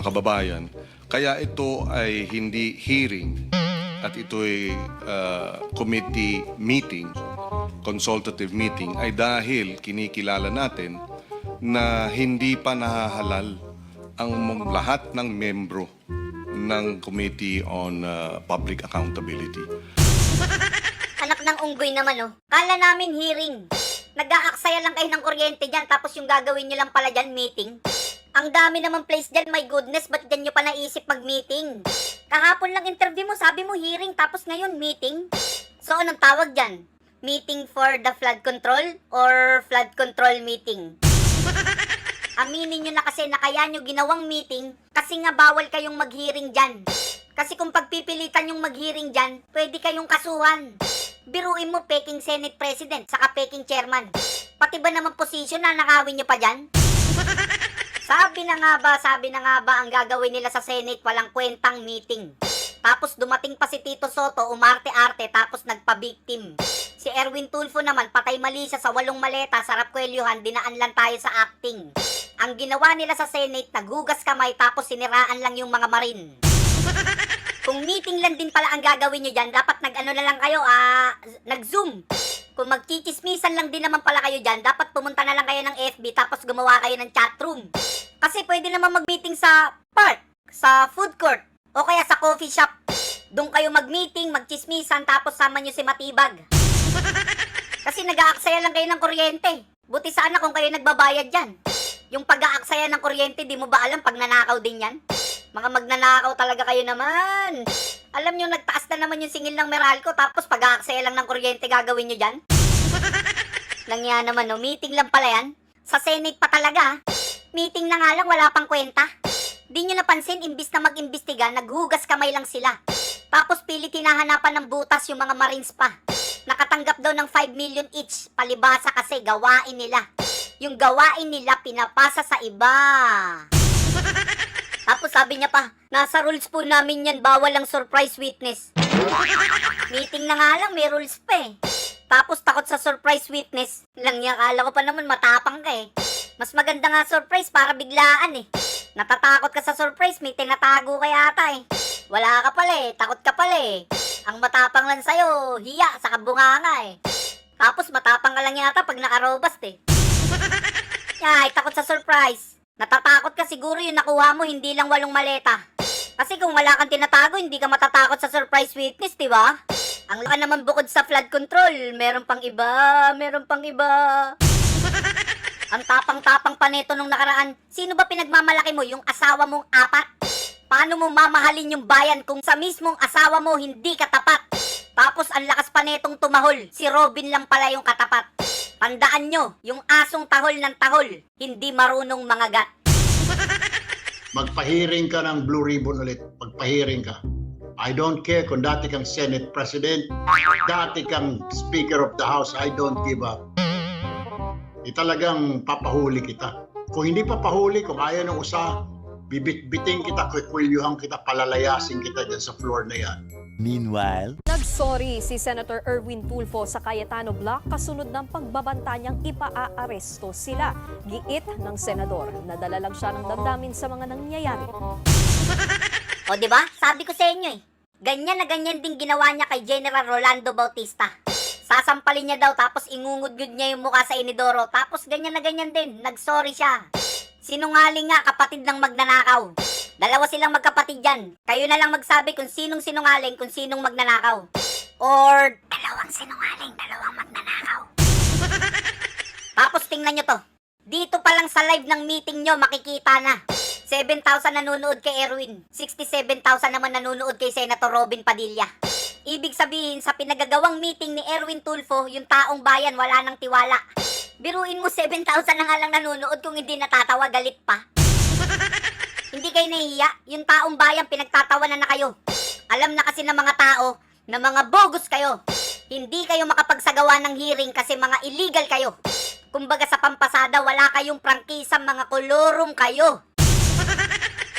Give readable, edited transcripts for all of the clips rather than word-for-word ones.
kababayan. Kaya ito ay hindi hearing at ito ay committee meeting, consultative meeting, ay dahil kinikilala natin na hindi pa nahahalal ang lahat ng membro ng Committee on Public Accountability. Anak ng unggoy naman, oh. Kala namin hearing. Nag-aaksaya lang kayo ng kuryente dyan, tapos yung gagawin nyo lang pala dyan, meeting. Ang dami naman place dyan, my goodness, ba't dyan nyo pa naisip mag-meeting? Kahapon lang interview mo, sabi mo hearing, tapos ngayon meeting? So, anong tawag dyan? Meeting for the flood control or flood control meeting? Aminin nyo na kasi na kaya nyo ginawang meeting kasi nga bawal kayong mag-hearing dyan. Kasi kung pagpipilitan yung mag-hearing dyan, pwede kayong kasuhan. Biruin mo, peking Senate President, saka peking Chairman. Pati ba naman posisyon na nakawin nyo pa dyan? Sabi na nga ba ang gagawin nila sa Senate walang kwentang meeting. Tapos dumating pa si Tito Soto, umarte-arte, tapos nagpa-victim. Si Erwin Tulfo naman, patay mali siya sa 8 maleta, sarap kwelyuhan, dinaan lang tayo sa acting. Ang ginawa nila sa Senate, naghugas kamay, tapos siniraan lang yung mga marin. Kung meeting lang din pala ang gagawin nyo dyan, dapat nag-ano na lang kayo, nag-zoom. Kung magchichismisan lang din naman pala kayo dyan, dapat pumunta na lang kayo ng FB, tapos gumawa kayo ng chatroom. Kasi pwede naman mag-meeting sa park, sa food court, o kaya sa coffee shop. Doon kayo mag-meeting, magchismisan, tapos sama nyo si Matibag. Kasi nag-aaksaya lang kayo ng kuryente. Buti sana kung kayo nagbabayad dyan. Yung pag-aaksaya ng kuryente, di mo ba alam pag nanakaw din yan? Mga magnanakaw talaga kayo naman. Alam nyo, nagtaas na naman yung singil ng Meralco, tapos pag-aaksaya lang ng kuryente gagawin nyo dyan? Langya naman, no? Meeting lang pala yan. Sa Senate pa talaga. Meeting na nga lang, wala pang kwenta. Di nyo napansin, imbis na mag-imbestiga, naghugas kamay lang sila. Tapos pilit hinahanapan ng butas yung mga Marines pa. Nakatanggap daw ng 5 million each, palibasa kasi gawain nila. Yung gawain nila pinapasa sa iba. Tapos sabi niya pa, nasa rules po namin yan, bawal ang surprise witness. Meeting na nga lang, may rules pa eh. Tapos takot sa surprise witness. Lang niya, akala ko pa naman matapang ka eh. Mas maganda nga surprise para biglaan eh. Natatakot ka sa surprise, may tinatago ka yata eh. Wala ka pala eh, takot ka pala eh. Ang matapang lang sa'yo, hiya sa kabunganga eh. Tapos matapang ka lang yata pag nakarobast eh. Ay, takot sa surprise. Natatakot ka siguro yung nakuha mo, hindi lang 8 maleta. Kasi kung wala kang tinatago, hindi ka matatakot sa surprise witness, di ba? Ang laka naman bukod sa flood control, meron pang iba. Ang tapang-tapang pa neto nung nakaraan. Sino ba pinagmamalaki mo, yung asawa mong 4? Paano mo mamahalin yung bayan kung sa mismong asawa mo hindi ka tapat? Tapos ang lakas pa netong tumahol, si Robin lang pala yung katapat. Tandaan nyo, yung asong tahol ng tahol, hindi marunong mangagat. Magpahiring ka ng Blue Ribbon ulit. Magpahiring ka. I don't care kung dati kang Senate President, dati kang Speaker of the House, I don't give up. Talagang papahuli kita. Kung hindi papahuli, kung ayaw ng usa, bibit-biting kita, kwikwelyuhan kita, palalayasin kita dyan sa floor na yan. Meanwhile, nagsorry si Senator Erwin Tulfo sa Cayetano Block kasunod ng pagbabanta niyang ipa-aaresto sila. Giit ng senador, nadala lang siya ng damdamin sa mga nangyayari. O di ba? Sabi ko sa inyo eh. Ganyan na ganyan din ginawa niya kay General Rolando Bautista. Sasampalin niya daw tapos ingungudgud niya yung mukha sa inidoro. Tapos ganyan na ganyan din. Nagsorry siya. Sinungaling nga, kapatid ng magnanakaw. Dalawa silang magkapatid dyan. Kayo na lang magsabi kung sinong sinungaling, kung sinong magnanakaw. Or dalawang sinungaling, dalawang magnanakaw. Tapos tingnan nyo to. Dito pa lang sa live ng meeting nyo, makikita na. 7,000 nanonood kay Erwin. 67,000 naman nanonood kay Senator Robin Padilla. Ibig sabihin, sa pinagagawang meeting ni Erwin Tulfo, yung taong bayan wala nang tiwala. Biruin mo, 7,000 na nga lang nanonood, kung hindi natatawa, galit pa. Hindi kayo nahihiya? Yung taong bayan, pinagtatawanan na kayo. Alam na kasi ng mga tao na mga bogus kayo. Hindi kayo makapagsagawa ng hearing kasi mga illegal kayo. Kumbaga sa pampasada, wala kayong prangkisa, mga kolorum kayo.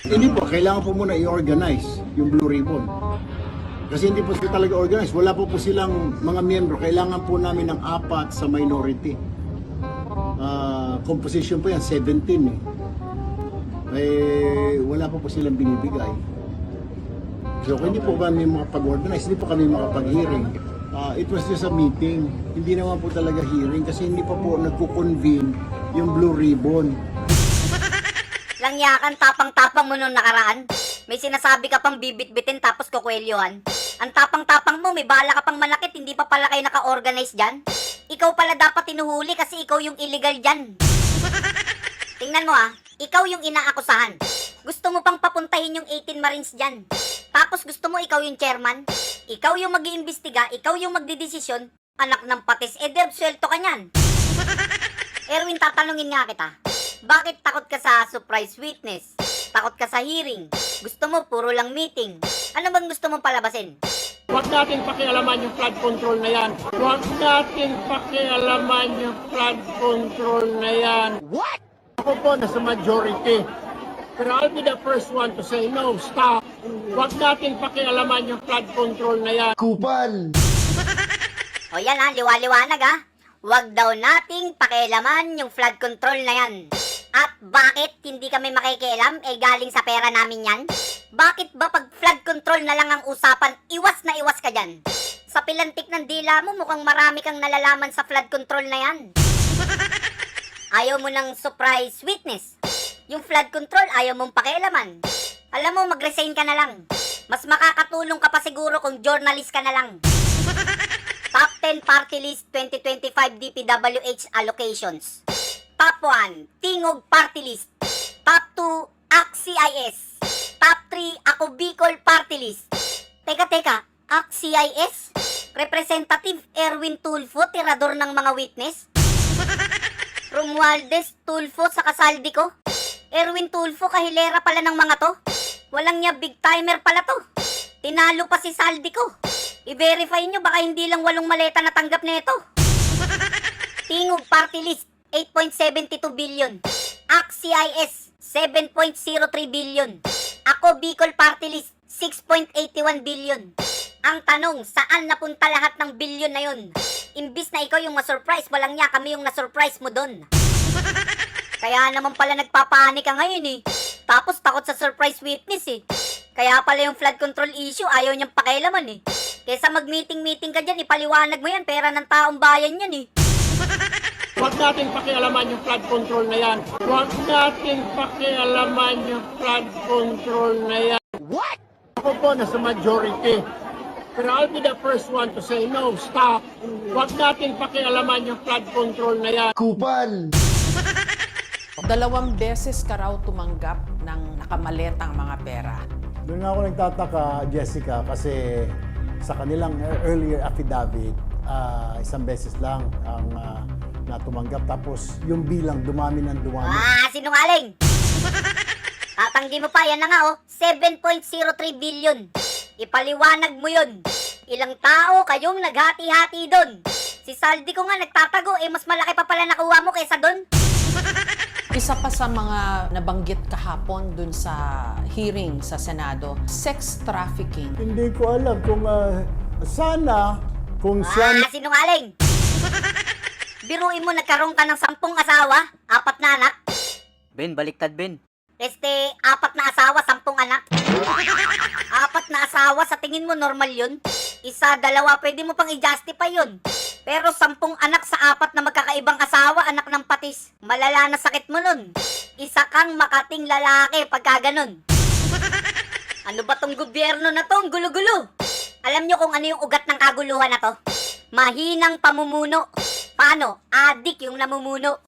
Hindi po, kailangan po muna i-organize yung Blue Ribbon. Kasi hindi po sila talaga organize. Wala po silang mga miyembro. Kailangan po namin ng 4 sa minority. Composition po yan, 17 eh. wala pa po silang binibigay. So kung hindi po kami makapag-organize, hindi po kami makapag-hearing. It was just a meeting. Hindi naman po talaga hearing kasi hindi pa po nagko-convene yung Blue Ribbon. Langyakan, tapang-tapang mo nung nakaraan. May sinasabi ka pang bibit-bitin tapos kukwelyohan. Ang tapang-tapang mo, may bala ka pang manakit, hindi pa pala kayo naka-organize dyan. Ikaw pala dapat tinuhuli kasi ikaw yung illegal dyan. Tingnan mo ikaw yung inaakusahan. Gusto mo pang papuntahin yung 18 Marines dyan. Tapos gusto mo ikaw yung chairman. Ikaw yung mag-iimbestiga, ikaw yung magdidesisyon. Anak ng patis, swelto ka nyan. Erwin, tatanungin nga kita. Bakit takot ka sa surprise witness? Takot ka sa hearing? Gusto mo puro lang meeting? Ano bang gusto mong palabasin? Huwag natin pakialaman yung flood control na yan. Huwag natin pakialaman yung flood control na yan. What? Ako po nasa majority. Pero I'll be the first one to say, no, stop. Huwag natin pakialaman yung flood control na yan. Kupal! O yan liwaliwanag Huwag daw nating pakialaman yung flood control na yan. At bakit hindi kami makikialam? Galing sa pera namin yan? Bakit ba pag flood control na lang ang usapan, iwas na iwas ka dyan? Sa pilantik ng dila mo, mukhang marami kang nalalaman sa flood control na yan. Ayaw mo ng surprise witness. Yung flood control, ayaw mong pakialaman. Alam mo, mag-resign ka na lang. Mas makakatulong ka pa siguro kung journalist ka na lang. Top 10 Party List 2025 DPWH allocations. Top 1, Tingog Party List. Top 2, ACT-CIS. Top 3, Ako Bicol Party List. Teka, ACT-CIS? Representative Erwin Tulfo, tirador ng mga witness? Romualdez Tulfo sa kasaldi ko? Erwin Tulfo, kahilera pala ng mga to? Walang niya big timer pala to. Tinalo pa si saldi ko. I-verify nyo, baka hindi lang 8 maleta natanggap nito. Tingog Party List, 8.72 billion. ACT-CIS, 7.03 billion. Ako Bicol Party List, 6.81 billion. Ang tanong, saan napunta lahat ng billion na yun? Imbis na ikaw yung ma-surprise, walang niya kami yung na-surprise mo dun. Kaya naman pala nagpapanik ka ngayon Tapos takot sa surprise witness Kaya pala yung flood control issue, ayaw niyang pakialaman Kesa mag-meeting-meeting ka dyan, ipaliwanag mo yan, pera ng taong bayan yan Huwag natin pakialaman yung flood control na yan. Huwag natin pakialaman yung flood control na yan. What? Ako po nasa majority. Pero I'll be the first one to say, no, stop. Huwag natin pakialaman yung flood control na yan. Kupal! 2 beses ka raw tumanggap ng nakamaletang mga pera. Doon nga ako nagtataka, Jessica, kasi sa kanilang earlier affidavit, 1 beses lang ang natumanggap. Tapos yung bilang dumami ng dumami. Sinungaling! Tatanggi mo pa, yan na nga 7.03 billion. Ipaliwanag mo yun. Ilang tao kayong naghati-hati doon. Si saldi ko nga nagtatago, mas malaki pa pala nakuha mo kaysa doon. Isa pa sa mga nabanggit kahapon dun sa hearing sa Senado, sex trafficking. Hindi ko alam kung sana, kung siya... Sinungaling! Biruin mo, nagkaroon ka ng 10 asawa, 4 na anak. Ben, baliktad Ben. 4 na asawa, 10 anak. 4 na asawa, sa tingin mo normal yun? 1, 2, pwede mo pang i-justify yun. Pero 10 anak sa 4 na magkakaibang asawa, anak ng patis. Malala na sakit mo nun. Isa kang makating lalaki pagka ganun. Ano ba tong gobyerno na to? Ang gulo-gulo. Alam nyo kung ano yung ugat ng kaguluhan na to? Mahinang pamumuno. Paano? Adik yung namumuno.